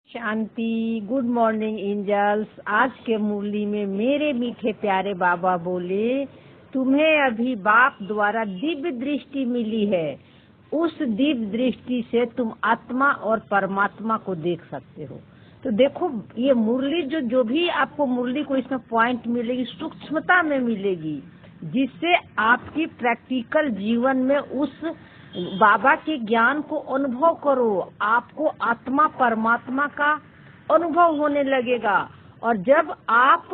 शांति। Good morning angels. आज के मुरली में मेरे मीठे प्यारे बाबा बोले, तुम्हें अभी बाप द्वारा दिव्य दृष्टि मिली है। उस दिव्य दृष्टि से तुम आत्मा और परमात्मा को देख सकते हो। तो देखो, ये मुरली जो भी आपको मुरली को इसमें पॉइंट मिलेगी, सूक्ष्मता में मिलेगी, जिससे आपकी प्रैक्टिकल जीवन में उस बाबा के ज्ञान को अनुभव करो। आपको आत्मा परमात्मा का अनुभव होने लगेगा। और जब आप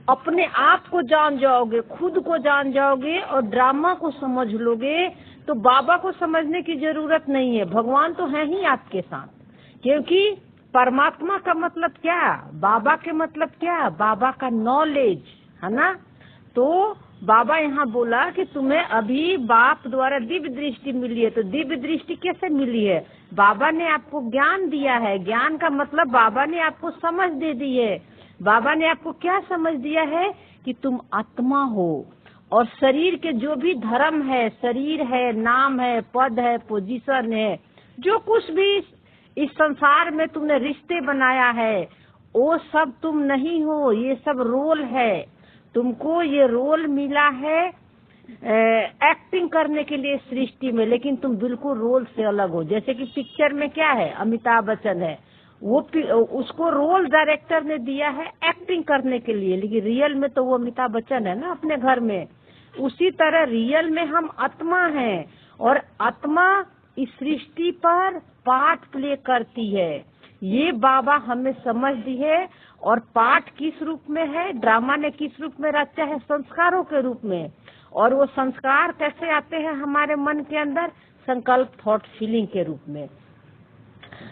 अपने आप को जान जाओगे, खुद को जान जाओगे और ड्रामा को समझ लोगे, तो बाबा को समझने की जरूरत नहीं है। भगवान तो है ही आपके साथ। क्योंकि परमात्मा का मतलब क्या, बाबा के मतलब क्या, बाबा का नॉलेज है ना। तो बाबा यहाँ बोला कि तुम्हें अभी बाप द्वारा दिव्य दृष्टि मिली है। तो दिव्य दृष्टि कैसे मिली है? बाबा ने आपको ज्ञान दिया है। ज्ञान का मतलब बाबा ने आपको समझ दे दी है। बाबा ने आपको क्या समझ दिया है कि तुम आत्मा हो और शरीर के जो भी धर्म है, शरीर है, नाम है, पद है, पोजीशन है, जो कुछ भी इस संसार में तुमने रिश्ते बनाया है, वो सब तुम नहीं हो। ये सब रोल है। तुमको ये रोल मिला है एक्टिंग करने के लिए सृष्टि में, लेकिन तुम बिल्कुल रोल से अलग हो। जैसे कि पिक्चर में क्या है, अमिताभ बच्चन है, वो उसको रोल डायरेक्टर ने दिया है एक्टिंग करने के लिए, लेकिन रियल में तो वो अमिताभ बच्चन है ना अपने घर में। उसी तरह रियल में हम आत्मा हैं और आत्मा इस सृष्टि पर पार्ट प्ले करती है। ये बाबा हमें समझ दी है। और पाठ किस रूप में है, ड्रामा ने किस रूप में रचा है, संस्कारों के रूप में। और वो संस्कार कैसे आते हैं हमारे मन के अंदर, संकल्प, थॉट, फीलिंग के रूप में।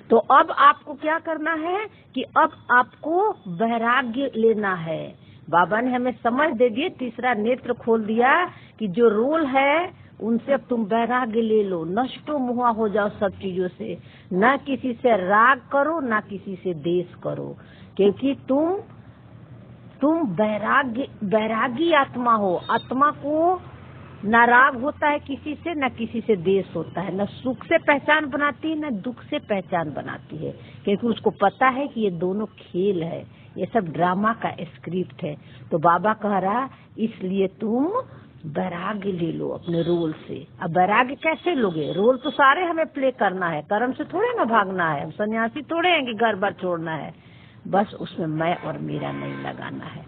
तो अब आपको क्या करना है कि अब आपको वैराग्य लेना है। बाबा ने हमें समझ दे दी, तीसरा नेत्र खोल दिया कि जो रोल है उनसे अब तुम वैराग्य ले लो। नष्टो मुआ हो जाओ सब चीजों से। ना किसी से राग करो, ना किसी से देश करो, क्योंकि तुम वैरागी आत्मा हो। आत्मा को न राग होता है किसी से, न किसी से देश होता है, न सुख से पहचान बनाती है, न दुख से पहचान बनाती है, क्योंकि उसको पता है कि ये दोनों खेल है, ये सब ड्रामा का स्क्रिप्ट है। तो बाबा कह रहा, इसलिए तुम वैराग्य ले लो अपने रोल से। अब वैराग्य कैसे लोगे? रोल तो सारे हमें प्ले करना है, कर्म से थोड़े ना भागना है। हम सन्यासी थोड़े हैं कि घर बार छोड़ना है। बस उसमें मैं और मेरा नहीं लगाना है।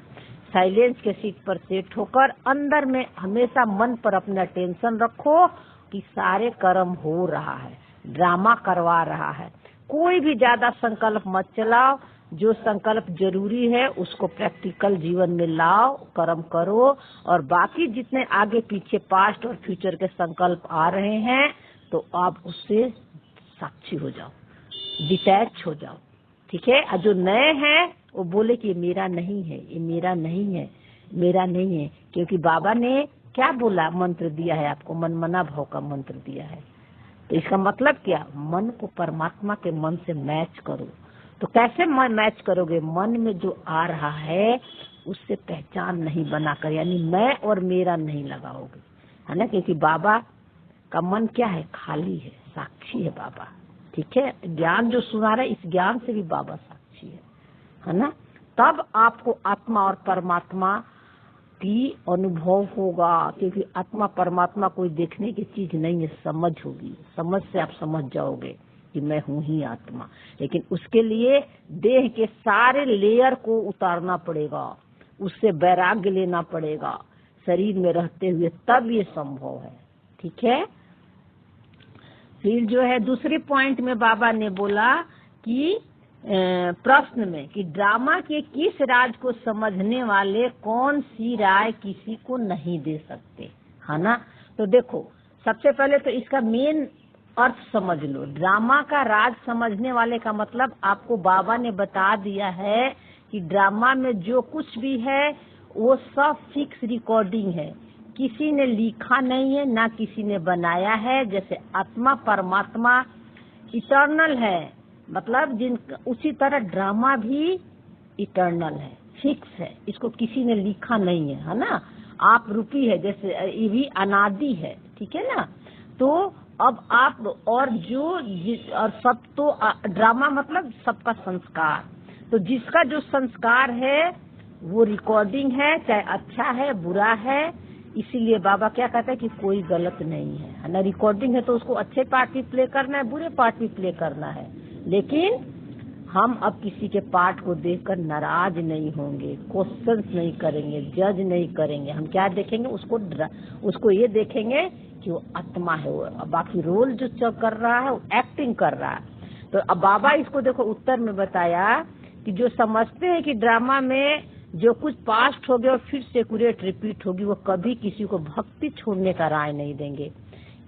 साइलेंस के सीट पर सेट होकर अंदर में हमेशा मन पर अपना टेंशन रखो कि सारे कर्म हो रहा है, ड्रामा करवा रहा है। कोई भी ज्यादा संकल्प मत चलाओ। जो संकल्प जरूरी है उसको प्रैक्टिकल जीवन में लाओ, कर्म करो। और बाकी जितने आगे पीछे पास्ट और फ्यूचर के संकल्प आ रहे हैं, तो आप उससे साक्षी हो जाओ, डिटैच हो जाओ। ठीक है। और जो नए हैं वो बोले कि ये मेरा नहीं है, ये मेरा नहीं है, मेरा नहीं है। क्योंकि बाबा ने क्या बोला, मंत्र दिया है आपको, मनमना भाव का मंत्र दिया है। तो इसका मतलब क्या, मन को परमात्मा के मन से मैच करो। तो कैसे मैच करोगे? मन में जो आ रहा है उससे पहचान नहीं बनाकर, यानी मैं और मेरा नहीं लगाओगे, है ना। क्योंकि बाबा का मन क्या है, खाली है, साक्षी है बाबा। ठीक है। ज्ञान जो सुना रहे, इस ज्ञान से भी बाबा साक्षी है ना। तब आपको आत्मा और परमात्मा की अनुभव होगा, क्योंकि आत्मा परमात्मा कोई देखने की चीज नहीं है, समझ होगी। समझ से आप समझ जाओगे कि मैं हूँ ही आत्मा। लेकिन उसके लिए देह के सारे लेयर को उतारना पड़ेगा, उससे वैराग्य लेना पड़ेगा शरीर में रहते हुए, तब ये संभव है। ठीक है। फिर जो है दूसरे पॉइंट में बाबा ने बोला कि प्रश्न में कि ड्रामा के किस राज को समझने वाले कौन सी राय किसी को नहीं दे सकते, है ना। तो देखो, सबसे पहले तो इसका मेन अर्थ समझ लो। ड्रामा का राज समझने वाले का मतलब आपको बाबा ने बता दिया है कि ड्रामा में जो कुछ भी है वो सब फिक्स रिकॉर्डिंग है, किसी ने लिखा नहीं है, ना किसी ने बनाया है। जैसे आत्मा परमात्मा इटर्नल है, मतलब उसी तरह ड्रामा भी इटर्नल है, फिक्स है, इसको किसी ने लिखा नहीं है ना। आप रूपी है, जैसे ये भी अनादि है। ठीक है ना। तो अब आप और सब तो ड्रामा मतलब सबका संस्कार, तो जिसका जो संस्कार है वो रिकॉर्डिंग है, चाहे अच्छा है बुरा है। इसीलिए बाबा क्या कहता है कि कोई गलत नहीं है ना, रिकॉर्डिंग है तो उसको अच्छे पार्ट भी प्ले करना है, बुरे पार्ट भी प्ले करना है। लेकिन हम अब किसी के पार्ट को देखकर नाराज नहीं होंगे, क्वेश्चन नहीं करेंगे, जज नहीं करेंगे। हम क्या देखेंगे, उसको ये देखेंगे कि वो आत्मा है, वो बाकी रोल जो कर रहा है वो एक्टिंग कर रहा है। तो अब बाबा इसको देखो उत्तर में बताया कि जो समझते हैं कि ड्रामा में जो कुछ पास्ट हो गया और फिर से एक्यूरेट रिपीट होगी, वो कभी किसी को भक्ति छोड़ने का राय नहीं देंगे।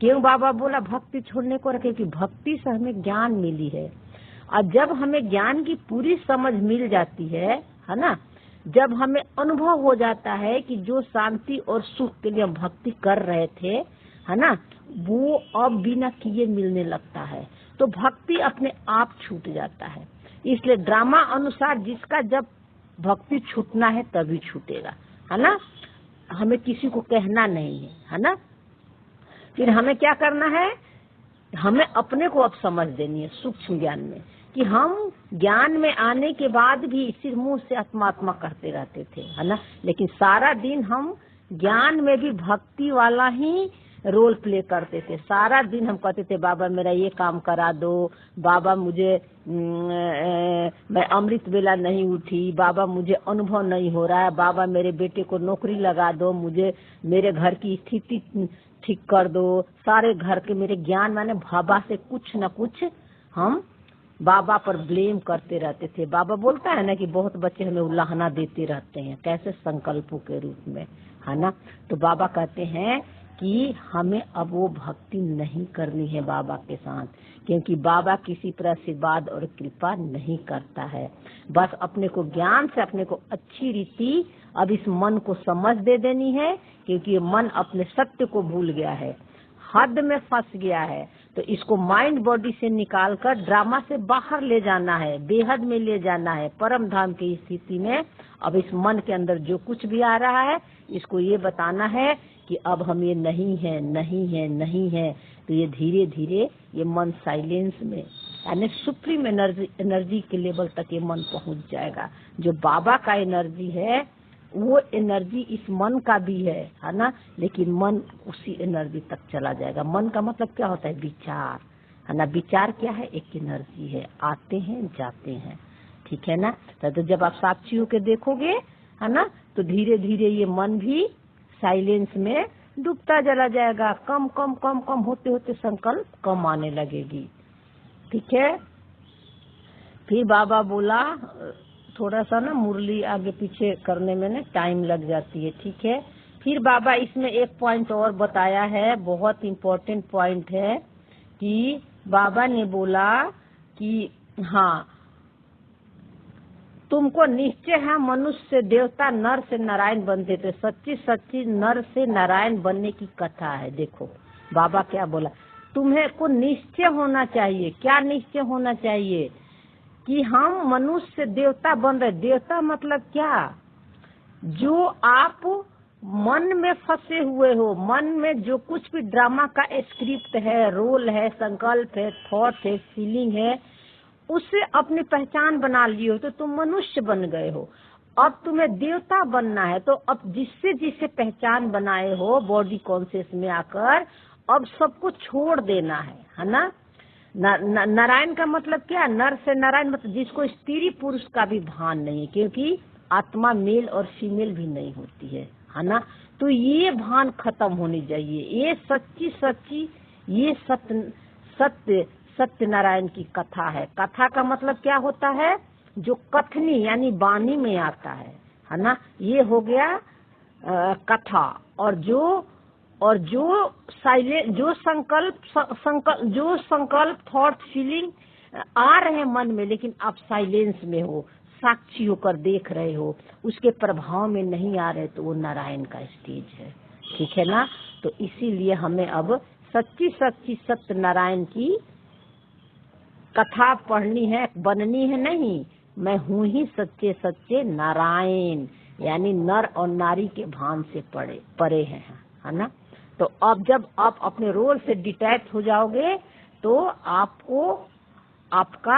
क्यों बाबा बोला भक्ति छोड़ने को रखे? कि भक्ति से हमें ज्ञान मिली है, और जब हमें ज्ञान की पूरी समझ मिल जाती है ना, जब हमें अनुभव हो जाता है कि जो शांति और सुख के लिए हम भक्ति कर रहे थे है ना, वो अब बिना किए मिलने लगता है, तो भक्ति अपने आप छूट जाता है। इसलिए ड्रामा अनुसार जिसका जब भक्ति छूटना है तभी छूटेगा, है ना। हमें किसी को कहना नहीं है ना। फिर हमें क्या करना है, हमें अपने को अब समझ देनी है सूक्ष्म ज्ञान में, कि हम ज्ञान में आने के बाद भी सिर्फ मुंह से आत्मा आत्मा करते रहते थे, है ना। लेकिन सारा दिन हम ज्ञान में भी भक्ति वाला ही रोल प्ले करते थे। सारा दिन हम कहते थे बाबा मेरा ये काम करा दो, बाबा मुझे मैं अमृत वेला नहीं उठी, बाबा मुझे अनुभव नहीं हो रहा है, बाबा मेरे बेटे को नौकरी लगा दो, मुझे मेरे घर की स्थिति ठीक कर दो। सारे घर के मेरे ज्ञान मैंने बाबा से कुछ न कुछ हम बाबा पर ब्लेम करते रहते थे। बाबा बोलता है ना कि बहुत बच्चे हमें उल्लाहना देते रहते हैं, कैसे संकल्पों के रूप में, है ना। तो बाबा कहते हैं कि हमें अब वो भक्ति नहीं करनी है बाबा के साथ, क्योंकि बाबा किसी पर आशीर्वाद और कृपा नहीं करता है। बस अपने को ज्ञान से अपने को अच्छी रीति अब इस मन को समझ दे देनी है, क्योंकि ये मन अपने सत्य को भूल गया है, हद में फंस गया है। तो इसको माइंड बॉडी से निकालकर ड्रामा से बाहर ले जाना है, बेहद में ले जाना है, परम धाम की स्थिति में। अब इस मन के अंदर जो कुछ भी आ रहा है इसको ये बताना है कि अब हम ये नहीं है, नहीं है, नहीं है। तो ये धीरे धीरे ये मन साइलेंस में यानी सुप्रीम एनर्जी के लेवल तक ये मन पहुंच जाएगा। जो बाबा का एनर्जी है वो एनर्जी इस मन का भी है ना, लेकिन मन उसी एनर्जी तक चला जाएगा। मन का मतलब क्या होता है, विचार, है ना। विचार क्या है, एक एनर्जी है, आते हैं जाते हैं, ठीक है ना। तो जब आप साक्षी होके देखोगे, है ना, तो धीरे धीरे ये मन भी साइलेंस में डूबता चला जाएगा। कम कम कम कम होते होते संकल्प कम आने लगेगी, ठीक है। फिर बाबा बोला, थोड़ा सा ना मुरली आगे पीछे करने में ना टाइम लग जाती है, ठीक है। फिर बाबा इसमें एक पॉइंट और बताया है, बहुत इम्पोर्टेंट पॉइंट है, कि बाबा ने बोला कि हाँ तुमको निश्चय है मनुष्य से देवता, नर से नारायण बनते थे। सच्ची सच्ची नर से नारायण बनने की कथा है। देखो बाबा क्या बोला, तुम्हें को निश्चय होना चाहिए। क्या निश्चय होना चाहिए, कि हम मनुष्य से देवता बन रहे। देवता मतलब क्या, जो आप मन में फंसे हुए हो, मन में जो कुछ भी ड्रामा का स्क्रिप्ट है, रोल है, संकल्प है, थॉट है, फीलिंग है, उससे अपनी पहचान बना ली हो तो तुम मनुष्य बन गए हो। अब तुम्हें देवता बनना है, तो अब जिससे जिससे पहचान बनाए हो बॉडी कॉन्शियस में आकर, अब सबको छोड़ देना है ना। नारायण का मतलब क्या, नर से नारायण मतलब जिसको स्त्री पुरुष का भी भान नहीं है, क्योंकि आत्मा मेल और फीमेल भी नहीं होती है ना। तो ये भान खत्म होनी चाहिए। ये सच्ची सच्ची ये सत्य सत्यनारायण की कथा है। कथा का मतलब क्या होता है, जो कथनी यानी वाणी में आता है ना। ये हो गया कथा। और जो साइलेंट, जो संकल्प थॉट फीलिंग आ रहे हैं मन में, लेकिन आप साइलेंस में हो, साक्षी होकर देख रहे हो, उसके प्रभाव में नहीं आ रहे, तो वो नारायण का स्टेज है, ठीक है ना। तो इसीलिए हमें अब सच्ची सच्ची सत्यनारायण की कथा पढ़नी है, बननी है नहीं। मैं हूँ ही सच्चे सच्चे नारायण, यानी नर और नारी के भान से परे हैं, है ना। तो तो अब जब आप अपने रोल से डिटैच हो जाओगे तो आपको आपका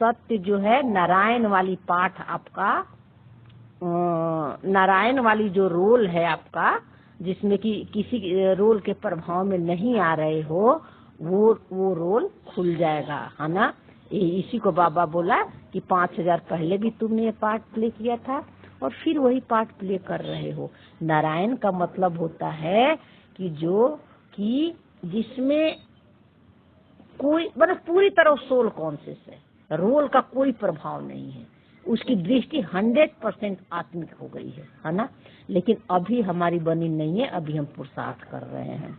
सत्य जो है नारायण वाली पाठ, आपका नारायण वाली जो रोल है आपका, जिसमें कि किसी रोल के प्रभाव में नहीं आ रहे हो, वो रोल खुल जाएगा, है ना। इसी को बाबा बोला कि 5000 पहले भी तुमने ये पार्ट प्ले किया था और फिर वही पार्ट प्ले कर रहे हो। नारायण का मतलब होता है कि जिसमें कोई मतलब पूरी तरह सोल कॉन्शियस है, रोल का कोई प्रभाव नहीं है, उसकी दृष्टि 100% आत्मिक हो गई है ना। लेकिन अभी हमारी बनी नहीं है, अभी हम पुरुषार्थ कर रहे हैं।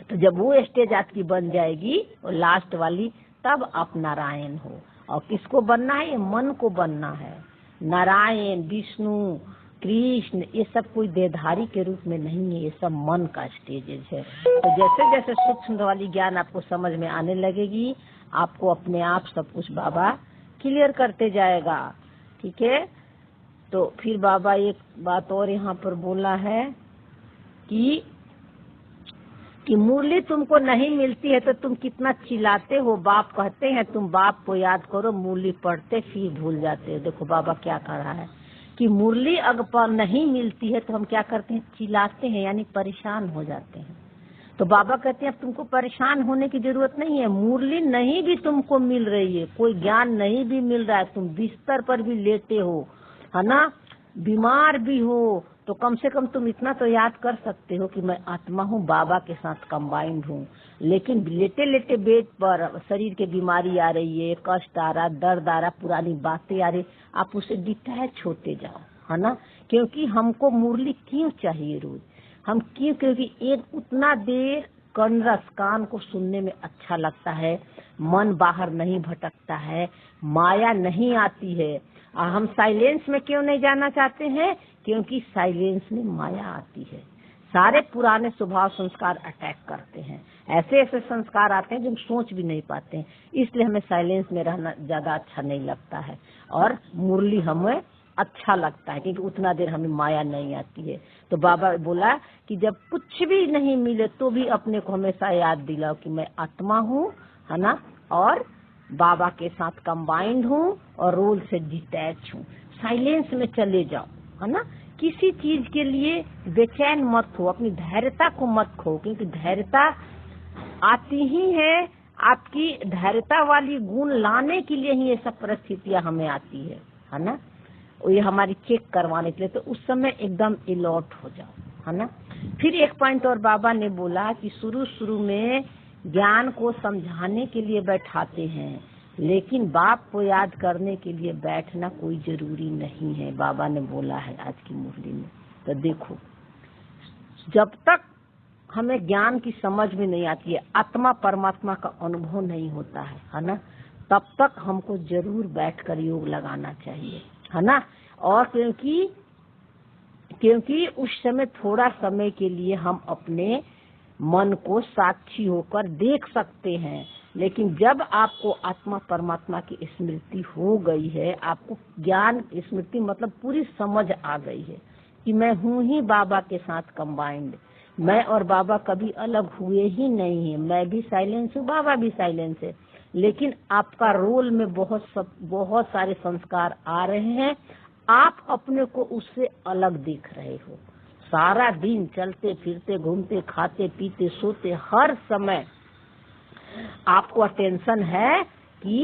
तो जब वो स्टेज आपकी बन जाएगी और लास्ट वाली, तब आप नारायण हो। और किसको बनना है? ये मन को बनना है। नारायण, विष्णु, कृष्ण, ये सब कोई देहधारी के रूप में नहीं है, ये सब मन का स्टेजेज है। तो जैसे जैसे सूक्ष्म वाली ज्ञान आपको समझ में आने लगेगी, आपको अपने आप सब कुछ बाबा क्लियर करते जाएगा। ठीक है। तो फिर बाबा एक बात और यहाँ पर बोला है कि मुरली तुमको नहीं मिलती है तो तुम कितना चिल्लाते हो। बाप कहते हैं तुम बाप को याद करो, मुरली पढ़ते फिर भूल जाते हो। देखो बाबा क्या कह रहा है कि मुरली अगर नहीं मिलती है तो हम क्या करते हैं? चिल्लाते हैं, यानी परेशान हो जाते हैं। तो बाबा कहते हैं अब तुमको परेशान होने की जरूरत नहीं है। मुरली नहीं भी तुमको मिल रही है, कोई ज्ञान नहीं भी मिल रहा है, तुम बिस्तर पर भी लेटे हो, है ना, बीमार भी हो, तो कम से कम तुम इतना तो याद कर सकते हो कि मैं आत्मा हूँ, बाबा के साथ कंबाइंड हूँ। लेकिन लेटे लेटे बेड पर शरीर के बीमारी आ रही है, कष्ट आ रहा, दर्द आ रहा, पुरानी बातें आ रही, आप उसे डिटैच होते जाओ, है ना। क्योंकि हमको मुरली क्यों चाहिए रोज? हम क्यों? क्योंकि एक उतना देर कनरस कान को सुनने में अच्छा लगता है, मन बाहर नहीं भटकता है, माया नहीं आती है। हम साइलेंस में क्यों नहीं जाना चाहते हैं? क्योंकि साइलेंस में माया आती है। सारे पुराने स्वभाव संस्कार अटैक करते हैं, ऐसे ऐसे संस्कार आते हैं जो हम सोच भी नहीं पाते हैं। इसलिए हमें साइलेंस में रहना ज्यादा अच्छा नहीं लगता है और मुरली हमें अच्छा लगता है, क्योंकि उतना देर हमें माया नहीं आती है। तो बाबा बोला कि जब कुछ भी नहीं मिले तो भी अपने को हमेशा याद दिलाओ कि मैं आत्मा हूँ, है ना, और बाबा के साथ कंबाइंड हूँ और रोल से डिटैच हूँ। साइलेंस में चले जाओ, है ना। किसी चीज के लिए बेचैन मत हो, अपनी धैर्यता को मत खो, क्योंकि धैर्यता आती ही है, आपकी धैर्यता वाली गुण लाने के लिए ही ये सब परिस्थितियां हमें आती है ना। ये हमारी चेक करवाने के लिए, तो उस समय एकदम अलर्ट हो जाओ, है ना। फिर एक पॉइंट और बाबा ने बोला कि शुरू में ज्ञान को समझाने के लिए बैठाते हैं, लेकिन बाप को याद करने के लिए बैठना कोई जरूरी नहीं है, बाबा ने बोला है आज की मुरली में। तो देखो, जब तक हमें ज्ञान की समझ में नहीं आती है, आत्मा परमात्मा का अनुभव नहीं होता है ना, तब तक हमको जरूर बैठकर योग लगाना चाहिए, है ना। और क्योंकि उस समय थोड़ा समय के लिए हम अपने मन को साक्षी होकर देख सकते हैं, लेकिन जब आपको आत्मा परमात्मा की स्मृति हो गई है, आपको ज्ञान स्मृति मतलब पूरी समझ आ गई है कि मैं हूँ ही बाबा के साथ कंबाइंड, मैं और बाबा कभी अलग हुए ही नहीं है, मैं भी साइलेंस हूँ, बाबा भी साइलेंस है, लेकिन आपका रोल में बहुत सारे संस्कार आ रहे हैं, आप अपने को उससे अलग देख रहे हो। सारा दिन चलते फिरते घूमते खाते पीते सोते हर समय आपको अटेंशन है कि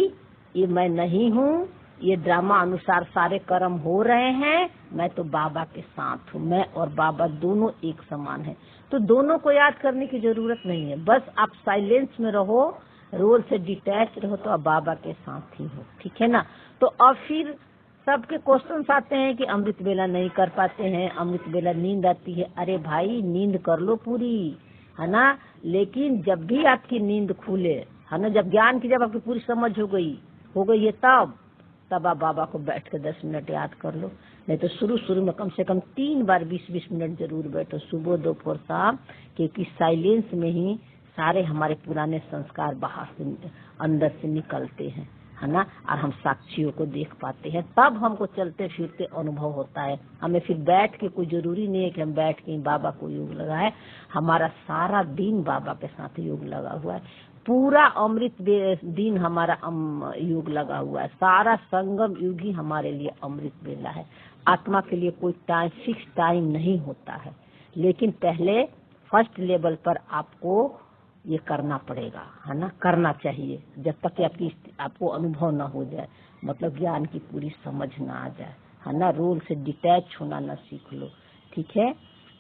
ये मैं नहीं हूँ, ये ड्रामा अनुसार सारे कर्म हो रहे हैं, मैं तो बाबा के साथ हूँ, मैं और बाबा दोनों एक समान है। तो दोनों को याद करने की जरूरत नहीं है, बस आप साइलेंस में रहो, रोल से डिटैच रहो, तो आप बाबा के साथ ही हो, ठीक है ना। तो अब फिर सबके क्वेश्चंस आते हैं कि अमृत बेला नहीं कर पाते हैं, अमृत बेला नींद आती है। अरे भाई, नींद कर लो पूरी, है ना, लेकिन जब भी आपकी नींद खुले, है ना, जब ज्ञान की जब आपकी पूरी समझ हो गई है, तब आप बाबा को बैठ के 10 मिनट याद कर लो। नहीं तो शुरू में कम से कम 3 बार 20-20 मिनट जरूर बैठो, सुबह दोपहर शाम, क्योंकि साइलेंस में ही सारे हमारे पुराने संस्कार बाहर से अंदर से निकलते हैं, है ना, और हम साक्षियों को देख पाते हैं, तब हमको चलते फिरते अनुभव होता है। हमें फिर बैठ के कोई जरूरी नहीं है कि हम बैठ के बाबा को योग लगाए, हमारा सारा दिन बाबा के साथ योग लगा हुआ है, पूरा अमृत दिन हमारा योग लगा हुआ है, सारा संगम युग ही हमारे लिए अमृत बेला है। आत्मा के लिए कोई टाइम फिक्स टाइम नहीं होता है, लेकिन पहले फर्स्ट लेवल पर आपको ये करना पड़ेगा, है ना, करना चाहिए जब तक कि आपको अनुभव ना हो जाए, मतलब ज्ञान की पूरी समझ ना आ जाए, है ना, रोल से डिटैच होना ना सीख लो। ठीक है,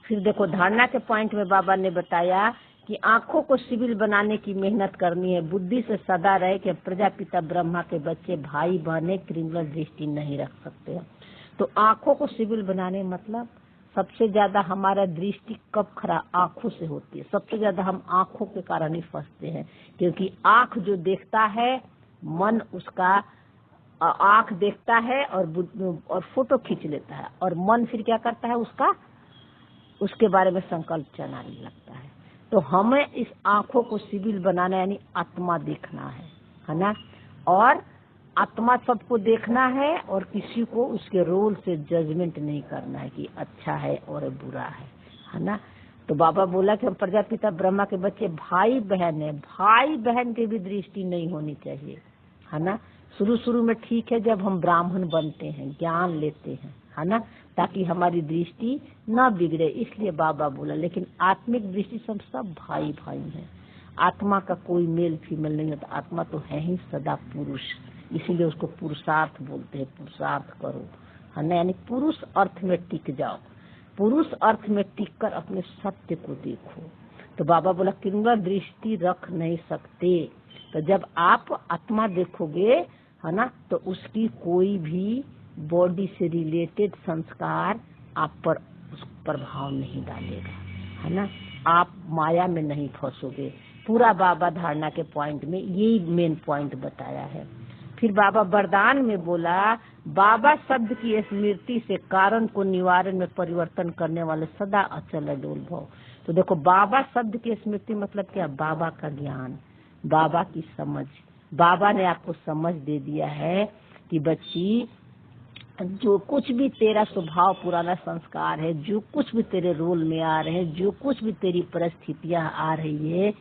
फिर देखो धारणा के पॉइंट में बाबा ने बताया कि आंखों को सिविल बनाने की मेहनत करनी है, बुद्धि से सदा रहे कि प्रजापिता ब्रह्मा के बच्चे भाई बहने क्रिमिनल दृष्टि नहीं रख सकते हैं। तो आंखों को सिविल बनाने मतलब सबसे ज्यादा हमारा दृष्टि कब खराब आंखों से होती है, सबसे ज्यादा हम आंखों के कारण ही फंसते हैं, क्योंकि आंख जो देखता है मन उसका आंख देखता है और फोटो खींच लेता है, और मन फिर क्या करता है उसके बारे में संकल्प चलाने लगता है। तो हमें इस आंखों को सिविल बनाना यानी आत्मा देखना है ना, और आत्मा सबको देखना है और किसी को उसके रोल से जजमेंट नहीं करना है कि अच्छा है और बुरा है ना। तो बाबा बोला कि हम प्रजापिता ब्रह्मा के बच्चे भाई बहन है, भाई बहन की भी दृष्टि नहीं होनी चाहिए, है ना। शुरू में ठीक है जब हम ब्राह्मण बनते हैं, ज्ञान लेते हैं, है ना, ताकि हमारी दृष्टि न बिगड़े, इसलिए बाबा बोला, लेकिन आत्मिक दृष्टि से हम सब भाई भाई हैं। आत्मा का कोई मेल फीमेल नहीं होता, आत्मा तो है ही सदा पुरुष, इसीलिए उसको पुरुषार्थ बोलते हैं, पुरुषार्थ करो, है ना, यानी पुरुष अर्थ में टिक जाओ, पुरुष अर्थ में टिक कर अपने सत्य को देखो। तो बाबा बोला किंगर दृष्टि रख नहीं सकते, तो जब आप आत्मा देखोगे, है ना, तो उसकी कोई भी बॉडी से रिलेटेड संस्कार आप पर उस प्रभाव नहीं डालेगा, है ना, आप माया में नहीं फंसोगे। पूरा बाबा धारणा के पॉइंट में यही मेन पॉइंट बताया है। फिर बाबा वरदान में बोला, बाबा शब्द की स्मृति से कारण को निवारण में परिवर्तन करने वाले सदा अचल अडोल भव। तो देखो बाबा शब्द की स्मृति मतलब क्या, बाबा का ज्ञान, बाबा की समझ, बाबा ने आपको समझ दे दिया है कि बच्ची जो कुछ भी तेरा स्वभाव पुराना संस्कार है, जो कुछ भी तेरे रोल में आ रहे हैं, जो कुछ भी तेरी परिस्थितियां आ रही है,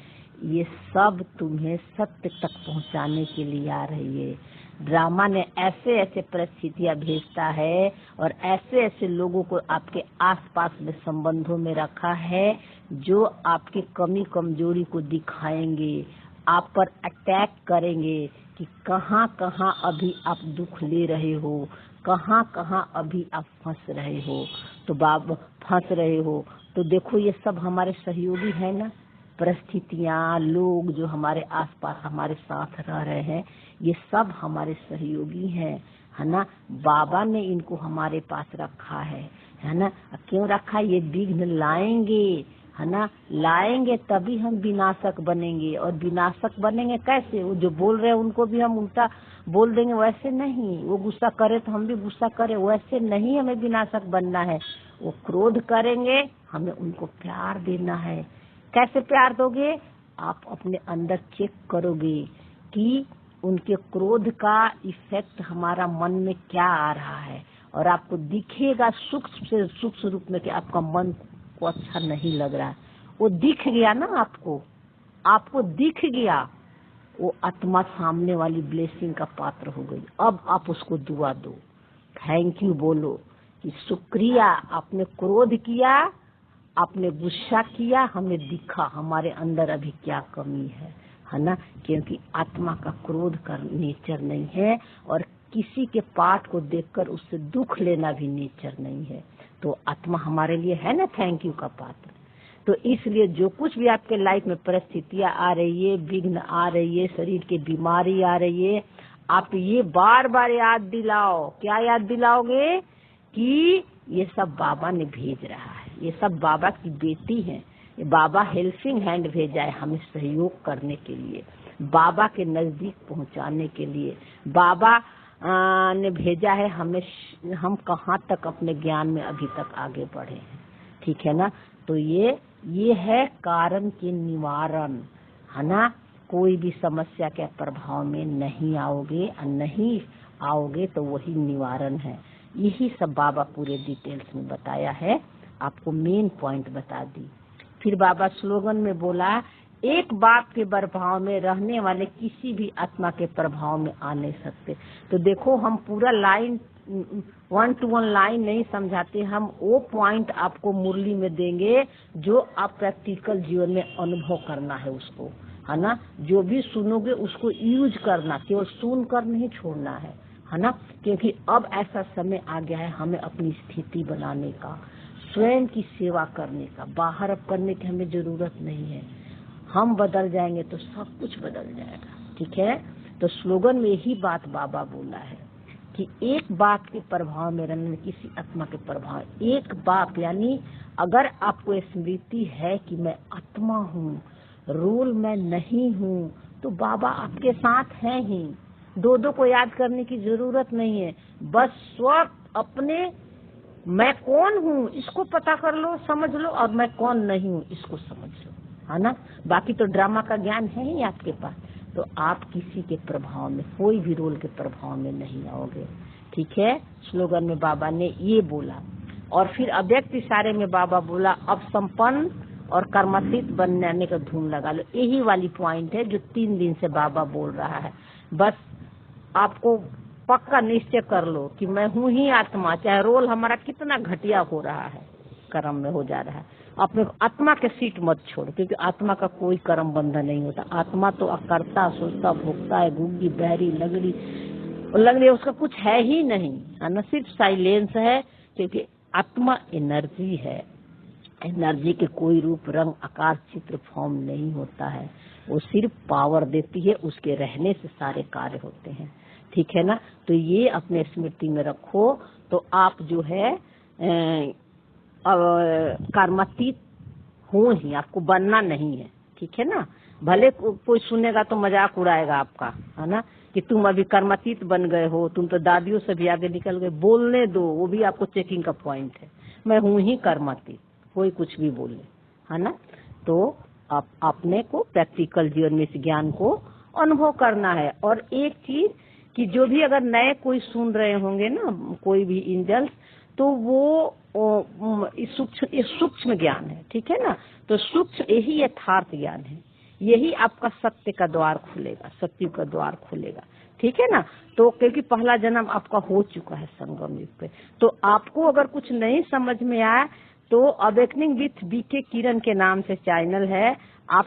ये सब तुम्हें सत्य तक पहुंचाने के लिए आ रही है। ड्रामा ने ऐसे ऐसे परिस्थितियां भेजता है और ऐसे ऐसे लोगों को आपके आसपास में संबंधों में रखा है जो आपकी कमी कमजोरी को दिखाएंगे, आप पर अटैक करेंगे कि कहाँ कहाँ अभी आप दुख ले रहे हो, कहाँ कहाँ अभी आप फंस रहे हो। तो फंस रहे हो तो देखो ये सब हमारे सहयोगी है ना, परिस्थितियाँ, लोग जो हमारे आसपास हमारे साथ रह रहे हैं, ये सब हमारे सहयोगी हैं, है ना। बाबा ने इनको हमारे पास रखा है ना। क्यों रखा, ये विघ्न लाएंगे, है ना, लाएंगे तभी हम विनाशक बनेंगे। और विनाशक बनेंगे कैसे, वो जो बोल रहे हैं उनको भी हम उल्टा बोल देंगे, वैसे नहीं। वो गुस्सा करे तो हम भी गुस्सा करें, वैसे नहीं हमें विनाशक बनना है। वो क्रोध करेंगे, हमें उनको प्यार देना है। कैसे प्यार दोगे, आप अपने अंदर चेक करोगे कि उनके क्रोध का इफेक्ट हमारा मन में क्या आ रहा है, और आपको दिखेगा सूक्ष्म से सूक्ष्म रूप में कि आपका मन को अच्छा नहीं लग रहा है। वो दिख गया ना, आपको दिख गया, वो आत्मा सामने वाली ब्लेसिंग का पात्र हो गई। अब आप उसको दुआ दो, थैंक यू बोलो कि शुक्रिया, आपने क्रोध किया, आपने गुस्सा किया, हमें दिखा हमारे अंदर अभी क्या कमी है ना। क्योंकि आत्मा का क्रोध का नेचर नहीं है, और किसी के पाठ को देखकर उससे दुख लेना भी नेचर नहीं है। तो आत्मा हमारे लिए है ना थैंक यू का पात्र। तो इसलिए जो कुछ भी आपके लाइफ में परिस्थितियां आ रही है, विघ्न आ रही है, शरीर की बीमारी आ रही है, आप ये बार बार याद दिलाओ। क्या याद दिलाओगे कि ये सब बाबा ने भेज रहा है, ये सब बाबा की बेटी है, ये बाबा हेल्पिंग हैंड भेजा है हमें सहयोग करने के लिए, बाबा के नजदीक पहुंचाने के लिए। बाबा ने भेजा है हमें, हम कहाँ तक अपने ज्ञान में अभी तक आगे बढ़े हैं, ठीक है ना। तो ये है कारण के निवारण, है ना। कोई भी समस्या के प्रभाव में नहीं आओगे, और नहीं आओगे तो वही निवारण है। यही सब बाबा पूरे डिटेल्स में बताया है, आपको मेन पॉइंट बता दी। फिर बाबा स्लोगन में बोला, एक बाप के प्रभाव में रहने वाले किसी भी आत्मा के प्रभाव में आ नहीं सकते। तो देखो, हम पूरा लाइन 1 to 1 लाइन नहीं समझाते, हम वो पॉइंट आपको मुरली में देंगे जो आप प्रैक्टिकल जीवन में अनुभव करना है उसको, है ना। जो भी सुनोगे उसको यूज करना, केवल सुन कर नहीं छोड़ना है ना। क्योंकि अब ऐसा समय आ गया है हमें अपनी स्थिति बनाने का, स्वयं की सेवा करने का। बाहर अब करने की हमें जरूरत नहीं है। हम बदल जाएंगे तो सब कुछ बदल जाएगा, ठीक है। तो स्लोगन में यही बात बाबा बोला है कि एक बाप के प्रभाव में रहने, किसी आत्मा के प्रभाव, एक बाप यानी अगर आपको स्मृति है कि मैं आत्मा हूँ, रोल मैं नहीं हूँ, तो बाबा आपके साथ हैं ही। दो को याद करने की जरूरत नहीं है, बस स्व अपने मैं कौन हूँ इसको पता कर लो, समझ लो, और मैं कौन नहीं हूँ इसको समझ लो, है ना। बाकी तो ड्रामा का ज्ञान है ही आपके पास, तो आप किसी के प्रभाव में, कोई भी रोल के प्रभाव में नहीं आओगे, ठीक है। स्लोगन में बाबा ने ये बोला। और फिर अव्यक्त इशारे में बाबा बोला, अब संपन्न और कर्मातीत बनने का धूम लगा लो। यही वाली पॉइंट है जो 3 दिन से बाबा बोल रहा है। बस आपको पक्का निश्चय कर लो कि मैं हूँ ही आत्मा, चाहे रोल हमारा कितना घटिया हो रहा है, कर्म में हो जा रहा है। अपने आत्मा के सीट मत छोड़, क्योंकि आत्मा का कोई कर्म बंधन नहीं होता। आत्मा तो अकर्ता, सोचता, भोगता है, गूंगी, बहरी, लगड़ी उसका कुछ है ही नहीं, है ना। सिर्फ साइलेंस है, क्योंकि आत्मा एनर्जी है। एनर्जी के कोई रूप, रंग, आकार, चित्र, फॉर्म नहीं होता है। वो सिर्फ पावर देती है, उसके रहने से सारे कार्य होते हैं, ठीक है ना। तो ये अपने स्मृति में रखो, तो आप जो है कर्मातीत हो ही, आपको बनना नहीं है, ठीक है ना। भले कोई सुनेगा तो मजाक उड़ाएगा आपका, है ना, कि तुम अभी कर्मातीत बन गए हो, तुम तो दादियों से भी आगे निकल गए। बोलने दो, वो भी आपको चेकिंग का पॉइंट है। मैं हूँ ही कर्मातीत, कोई कुछ भी बोले, है ना। तो आप अपने को प्रैक्टिकल जीवन में इस ज्ञान को अनुभव करना है। और एक चीज कि जो भी अगर नए कोई सुन रहे होंगे ना, कोई भी एंजल्स, तो वो सूक्ष्म ज्ञान है, ठीक है ना। तो सूक्ष्म यही यथार्थ ज्ञान है, यही आपका सत्य का द्वार खुलेगा, सत्य का द्वार खुलेगा, ठीक है ना। तो क्योंकि पहला जन्म आपका हो चुका है संगम युग पे, तो आपको अगर कुछ नहीं समझ में आए तो अवेकनिंग विथ बीके किरण के नाम से चैनल है, आप